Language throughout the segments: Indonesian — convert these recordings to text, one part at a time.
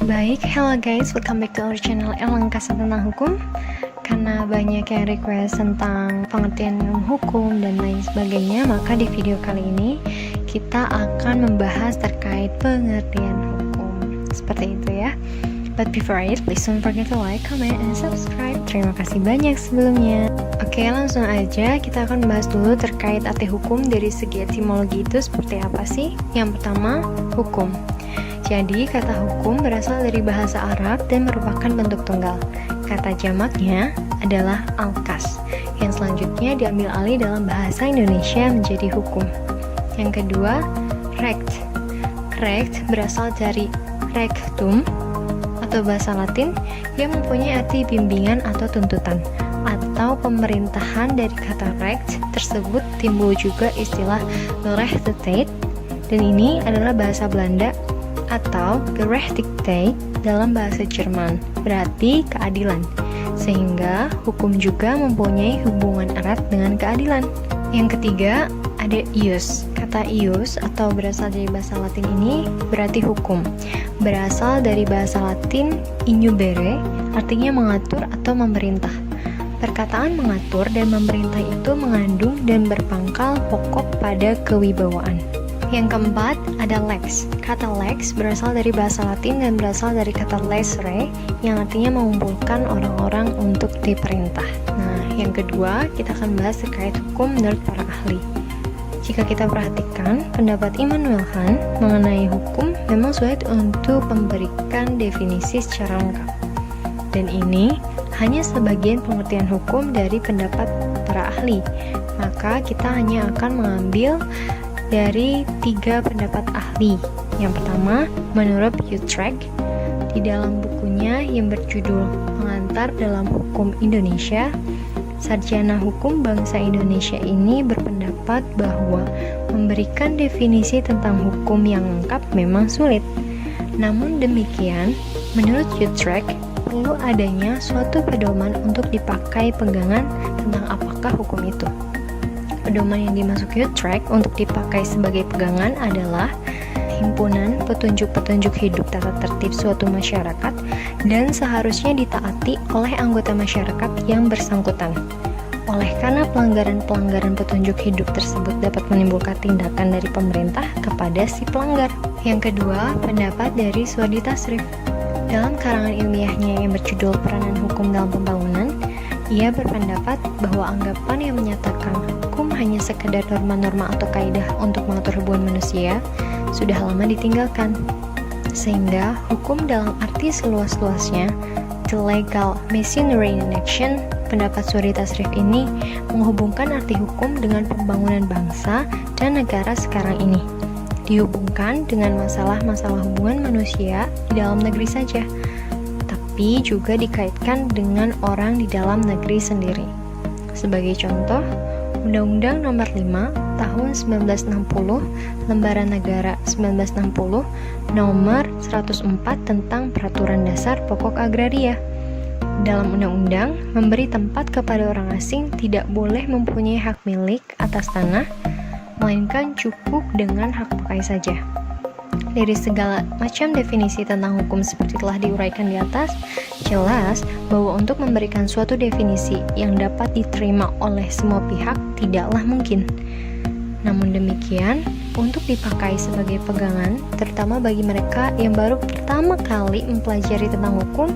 Baik, hello guys, welcome back to our channel Elangkasa tentang hukum. Karena banyak yang request tentang pengertian hukum dan lain sebagainya, maka di video kali ini kita akan membahas terkait pengertian hukum. Seperti itu ya. But before it, please don't forget to like, comment, and subscribe. Terima kasih banyak sebelumnya. Oke, langsung aja kita akan membahas dulu terkait arti hukum dari segi etimologi itu seperti apa sih. Yang pertama, hukum. Jadi, kata hukum berasal dari bahasa Arab dan merupakan bentuk tunggal. Kata jamaknya adalah alkas, yang selanjutnya diambil alih dalam bahasa Indonesia menjadi hukum. Yang kedua, rect. Rect berasal dari rectum, atau bahasa Latin yang mempunyai arti bimbingan atau tuntutan atau pemerintahan. Dari kata recht tersebut timbul juga istilah gerechtigheid, dan ini adalah bahasa Belanda, atau gerechtigkeit dalam bahasa Jerman, berarti keadilan, sehingga hukum juga mempunyai hubungan erat dengan keadilan. Yang ketiga, ada ius. Kata ius atau berasal dari bahasa Latin ini berarti hukum. Berasal dari bahasa Latin injubere, artinya mengatur atau memerintah. Perkataan mengatur dan memerintah itu mengandung dan berpangkal pokok pada kewibawaan. Yang keempat, ada lex. Kata lex berasal dari bahasa Latin dan berasal dari kata lesere, yang artinya mengumpulkan orang-orang untuk diperintah. Nah, yang kedua, kita akan bahas terkait hukum menurut para ahli. Jika kita perhatikan, pendapat Immanuel Kant mengenai hukum memang sulit untuk memberikan definisi secara lengkap. Dan ini hanya sebagian pengertian hukum dari pendapat para ahli. Maka kita hanya akan mengambil dari 3 pendapat ahli. Yang pertama, menurut Utrecht, di dalam bukunya yang berjudul Pengantar dalam Hukum Indonesia, sarjana hukum bangsa Indonesia ini berpendapat bahwa memberikan definisi tentang hukum yang lengkap memang sulit. Namun demikian, menurut Utrecht, perlu adanya suatu pedoman untuk dipakai pegangan tentang apakah hukum itu. Pedoman yang dimaksud Utrecht untuk dipakai sebagai pegangan adalah himpunan petunjuk-petunjuk hidup tata tertib suatu masyarakat dan seharusnya ditaati oleh anggota masyarakat yang bersangkutan. Oleh karena pelanggaran-pelanggaran petunjuk hidup tersebut dapat menimbulkan tindakan dari pemerintah kepada si pelanggar. Yang kedua, pendapat dari Suwadi Tasrif. Dalam karangan ilmiahnya yang berjudul Peranan Hukum dalam Pembangunan, ia berpendapat bahwa anggapan yang menyatakan hukum hanya sekedar norma-norma atau kaidah untuk mengatur hubungan manusia sudah lama ditinggalkan, sehingga hukum dalam arti seluas-luasnya, the legal machinery in action, pendapat Suwadi Tasrif ini menghubungkan arti hukum dengan pembangunan bangsa dan negara sekarang ini, dihubungkan dengan masalah-masalah hubungan manusia di dalam negeri saja, tapi juga dikaitkan dengan orang di dalam negeri sendiri. Sebagai contoh, Undang-Undang Nomor 5 Tahun 1960, Lembaran Negara 1960, Nomor 104 tentang Peraturan Dasar Pokok Agraria. Dalam undang-undang, memberi tempat kepada orang asing tidak boleh mempunyai hak milik atas tanah, melainkan cukup dengan hak pakai saja. Dari segala macam definisi tentang hukum seperti telah diuraikan di atas, jelas bahwa untuk memberikan suatu definisi yang dapat diterima oleh semua pihak tidaklah mungkin. Namun demikian, untuk dipakai sebagai pegangan, terutama bagi mereka yang baru pertama kali mempelajari tentang hukum,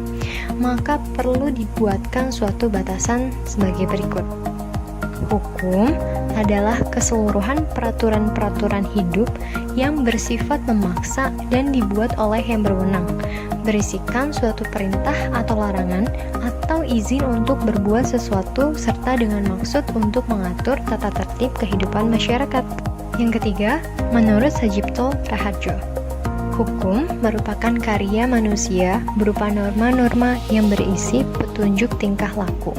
maka perlu dibuatkan suatu batasan sebagai berikut. Hukum adalah keseluruhan peraturan-peraturan hidup yang bersifat memaksa dan dibuat oleh yang berwenang, berisikan suatu perintah atau larangan atau izin untuk berbuat sesuatu serta dengan maksud untuk mengatur tata tertib kehidupan masyarakat. Yang ketiga, menurut Sajipto Raharjo, hukum merupakan karya manusia berupa norma-norma yang berisi petunjuk tingkah laku.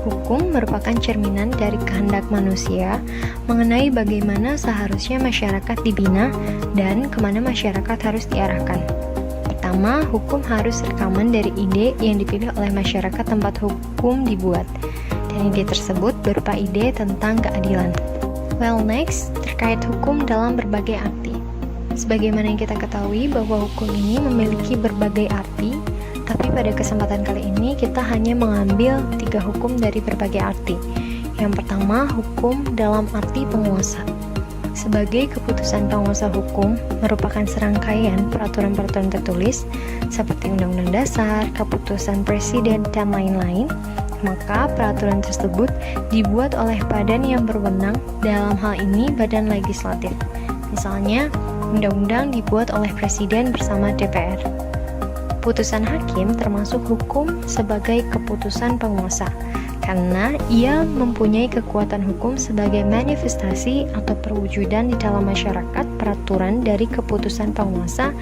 Hukum merupakan cerminan dari kehendak manusia mengenai bagaimana seharusnya masyarakat dibina dan kemana masyarakat harus diarahkan. Pertama, hukum harus rekaman dari ide yang dipilih oleh masyarakat tempat hukum dibuat, dan ide tersebut berupa ide tentang keadilan. Well, next, terkait hukum dalam berbagai arti. Sebagaimana yang kita ketahui bahwa hukum ini memiliki berbagai arti, tapi pada kesempatan kali ini kita hanya mengambil 3 hukum dari berbagai arti. Yang pertama, hukum dalam arti penguasa. Sebagai keputusan penguasa hukum merupakan serangkaian peraturan-peraturan tertulis seperti Undang-Undang Dasar, keputusan Presiden, dan lain-lain, maka peraturan tersebut dibuat oleh badan yang berwenang, dalam hal ini badan legislatif. Misalnya, undang-undang dibuat oleh Presiden bersama DPR. Putusan hakim termasuk hukum sebagai keputusan penguasa, karena ia mempunyai kekuatan hukum sebagai manifestasi atau perwujudan di dalam masyarakat. Peraturan dari keputusan penguasa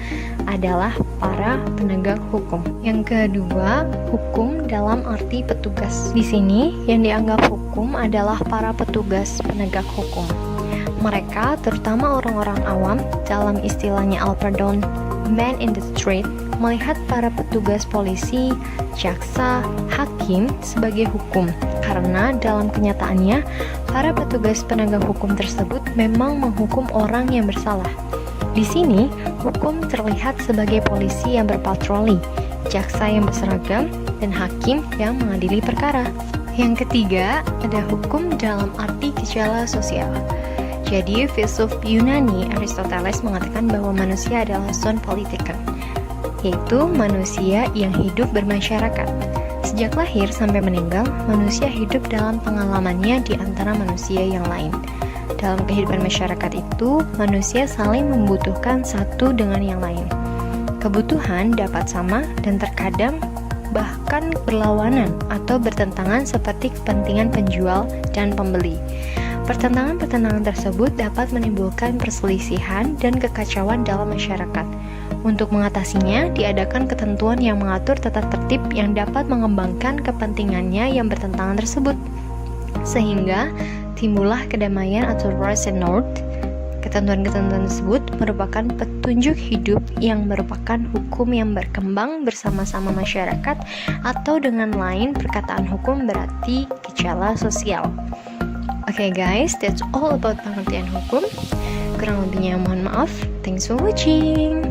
adalah para penegak hukum. Yang kedua, hukum dalam arti petugas. Di sini yang dianggap hukum adalah para petugas penegak hukum. Mereka, terutama orang-orang awam, dalam istilahnya Alperdon, man in the street, melihat para petugas polisi, jaksa, hakim sebagai hukum, karena dalam kenyataannya para petugas penegak hukum tersebut memang menghukum orang yang bersalah. Di sini, hukum terlihat sebagai polisi yang berpatroli, jaksa yang berseragam, dan hakim yang mengadili perkara. Yang ketiga, ada hukum dalam arti gejala sosial. Jadi, filsuf Yunani Aristoteles mengatakan bahwa manusia adalah zoon politikon, yaitu manusia yang hidup bermasyarakat. Sejak lahir sampai meninggal, manusia hidup dalam pengalamannya di antara manusia yang lain. Dalam kehidupan masyarakat itu, manusia saling membutuhkan satu dengan yang lain. Kebutuhan dapat sama dan terkadang bahkan berlawanan atau bertentangan seperti kepentingan penjual dan pembeli. Pertentangan-pertentangan tersebut dapat menimbulkan perselisihan dan kekacauan dalam masyarakat. Untuk mengatasinya, diadakan ketentuan yang mengatur tata tertib yang dapat mengembangkan kepentingannya yang bertentangan tersebut. Sehingga, timbullah kedamaian atau peace and order. Ketentuan-ketentuan tersebut merupakan petunjuk hidup yang merupakan hukum yang berkembang bersama-sama masyarakat, atau dengan lain perkataan hukum berarti gejala sosial. Oke guys, that's all about pengertian hukum. Kurang lebihnya mohon maaf. Thanks for watching.